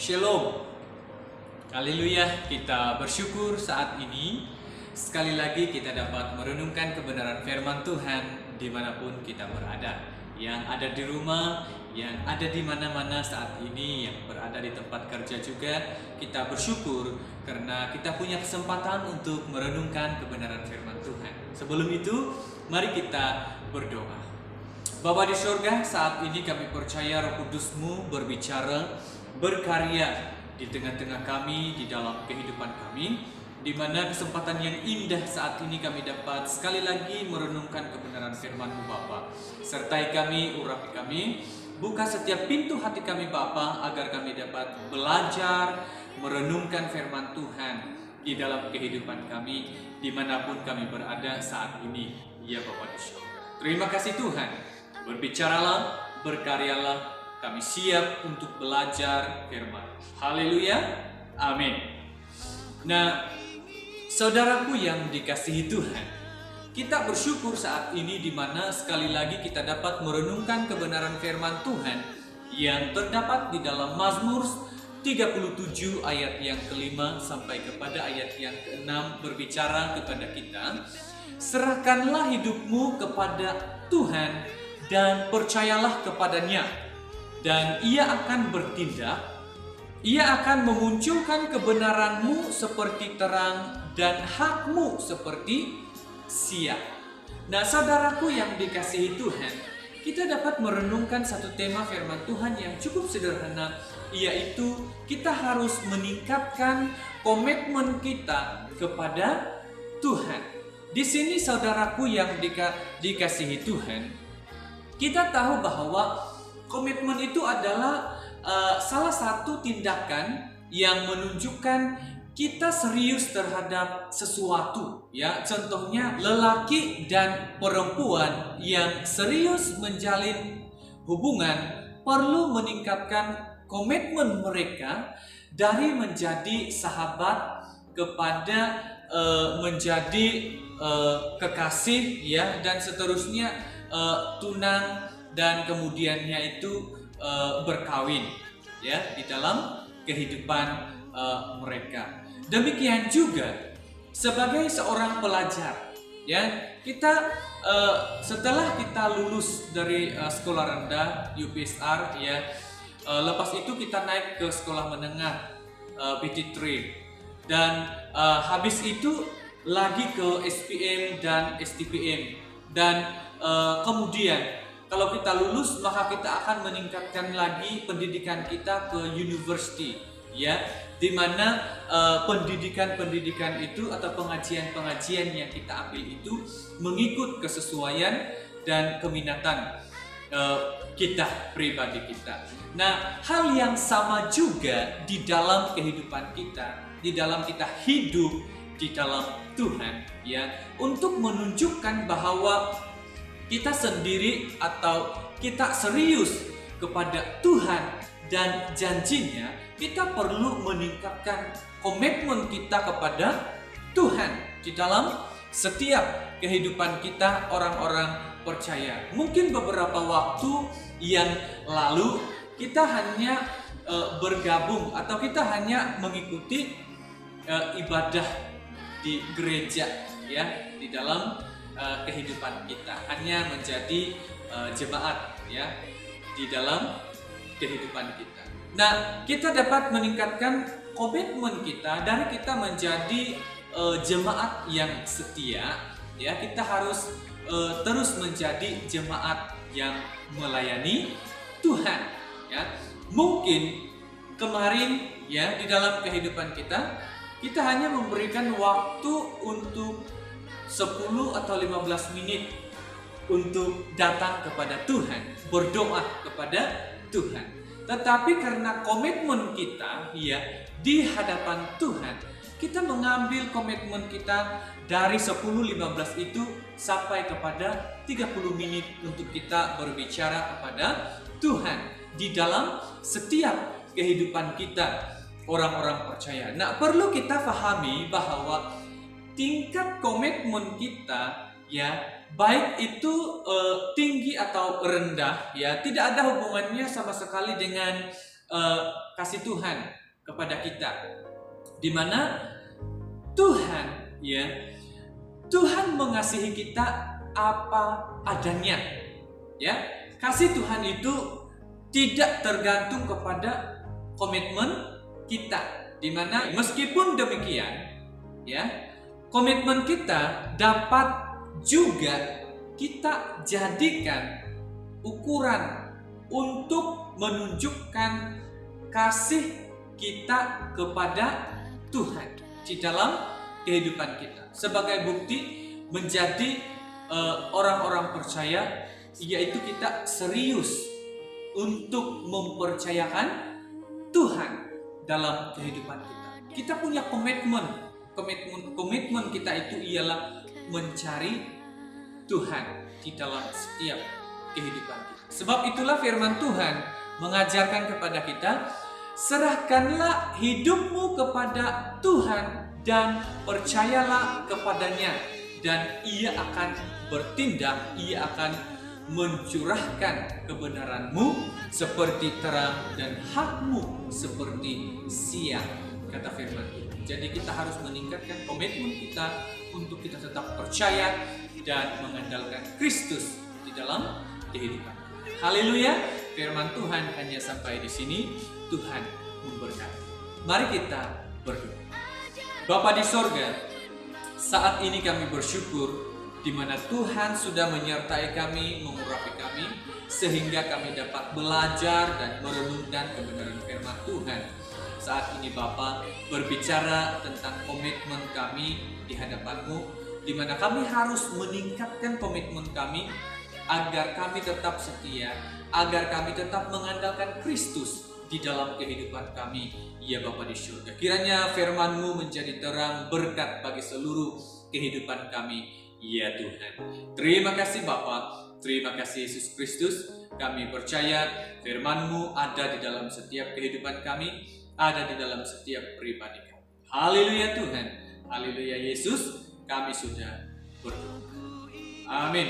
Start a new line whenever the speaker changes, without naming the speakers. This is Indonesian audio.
Shalom. Haleluya, kita bersyukur saat ini sekali lagi kita dapat merenungkan kebenaran firman Tuhan dimanapun kita berada. Yang ada di rumah, yang ada di mana-mana saat ini, yang berada di tempat kerja juga, kita bersyukur karena kita punya kesempatan untuk merenungkan kebenaran firman Tuhan. Sebelum itu, mari kita berdoa. Bapa di surga, saat ini kami percaya Roh Kudus-Mu berbicara, berkarya di tengah-tengah kami, di dalam kehidupan kami, di mana kesempatan yang indah saat ini kami dapat sekali lagi merenungkan kebenaran firman-Mu Bapa. Sertai kami, urapi kami, buka setiap pintu hati kami Bapa, agar kami dapat belajar, merenungkan firman Tuhan di dalam kehidupan kami, dimanapun kami berada saat ini. Ya Bapa di surga. Terima kasih Tuhan. Berbicaralah, berkaryalah, kami siap untuk belajar firman. Haleluya, amin. Nah, saudaraku yang dikasihi Tuhan, kita bersyukur saat ini di mana sekali lagi kita dapat merenungkan kebenaran firman Tuhan yang terdapat di dalam Mazmur 37 ayat yang kelima sampai kepada ayat yang keenam berbicara kepada kita, serahkanlah hidupmu kepada Tuhan dan percayalah kepadanya, dan ia akan bertindak, ia akan memunculkan kebenaranmu seperti terang dan hakmu seperti siang. Nah, saudaraku yang dikasihi Tuhan, kita dapat merenungkan satu tema firman Tuhan yang cukup sederhana, yaitu kita harus meningkatkan komitmen kita kepada Tuhan. Di sini saudaraku yang dikasihi Tuhan, kita tahu bahwa komitmen itu adalah salah satu tindakan yang menunjukkan kita serius terhadap sesuatu, ya. Contohnya lelaki dan perempuan yang serius menjalin hubungan perlu meningkatkan komitmen mereka dari menjadi sahabat kepada menjadi kekasih, ya, dan seterusnya, tunang, dan kemudiannya itu berkawin, ya, di dalam kehidupan mereka. Demikian juga sebagai seorang pelajar, ya, kita setelah kita lulus dari sekolah rendah UPSR, ya, lepas itu kita naik ke sekolah menengah PT3, dan habis itu lagi ke SPM dan STPM, dan kemudian kalau kita lulus maka kita akan meningkatkan lagi pendidikan kita ke university, ya, di mana pendidikan itu atau pengajian yang kita ambil itu mengikut kesesuaian dan keminatan kita pribadi kita. Nah, hal yang sama juga di dalam kehidupan kita, di dalam kita hidup di dalam Tuhan, ya, untuk menunjukkan bahwa kita sendiri atau kita serius kepada Tuhan dan janjinya, kita perlu meningkatkan komitmen kita kepada Tuhan di dalam setiap kehidupan kita orang-orang percaya. Mungkin beberapa waktu yang lalu kita hanya bergabung atau kita hanya mengikuti ibadah di gereja, ya, di dalam kehidupan kita, hanya menjadi jemaat, ya, di dalam kehidupan kita. Nah, kita dapat meningkatkan komitmen kita dari kita menjadi jemaat yang setia, ya. Kita harus terus menjadi jemaat yang melayani Tuhan, ya. Mungkin kemarin, ya, di dalam kehidupan kita hanya memberikan waktu untuk 10 atau 15 menit untuk datang kepada Tuhan, berdoa kepada Tuhan. Tetapi karena komitmen kita, ya, di hadapan Tuhan, kita mengambil komitmen kita dari 10-15 itu sampai kepada 30 menit untuk kita berbicara kepada Tuhan di dalam setiap kehidupan kita orang-orang percaya. Nah, perlu kita pahami bahwa tingkat komitmen kita, ya, baik itu tinggi atau rendah, ya, tidak ada hubungannya sama sekali dengan kasih Tuhan kepada kita, di mana Tuhan Tuhan mengasihi kita apa adanya. Ya, kasih Tuhan itu tidak tergantung kepada komitmen kita, di mana meskipun demikian, ya, komitmen kita dapat juga kita jadikan ukuran untuk menunjukkan kasih kita kepada Tuhan di dalam kehidupan kita, sebagai bukti menjadi orang-orang percaya, yaitu kita serius untuk mempercayakan Tuhan dalam kehidupan kita. Kita punya komitmen kita itu ialah mencari Tuhan di dalam setiap kehidupan kita. Sebab itulah firman Tuhan mengajarkan kepada kita, serahkanlah hidupmu kepada Tuhan dan percayalah kepadanya, dan Ia akan bertindak, Ia akan mencurahkan kebenaranmu seperti terang dan hakmu seperti siang, kata firman Tuhan. Jadi kita harus meningkatkan komitmen kita untuk kita tetap percaya dan mengandalkan Kristus di dalam kehidupan. Haleluya, firman Tuhan hanya sampai di sini. Tuhan memberkati. Mari kita berdoa. Bapa di sorga, saat ini kami bersyukur di mana Tuhan sudah menyertai kami, mengurapi kami, sehingga kami dapat belajar dan merenungkan kebenaran firman Tuhan. Saat ini Bapa berbicara tentang komitmen kami di hadapan-Mu, di mana kami harus meningkatkan komitmen kami agar kami tetap setia, agar kami tetap mengandalkan Kristus di dalam kehidupan kami. Ya Bapa di surga, kiranya firman-Mu menjadi terang berkat bagi seluruh kehidupan kami. Ya Tuhan, terima kasih Bapa, terima kasih Yesus Kristus. Kami percaya firman-Mu ada di dalam setiap kehidupan kami, ada di dalam setiap pribadi kami. Haleluya Tuhan, haleluya Yesus, kami sudah berdoa. Amin.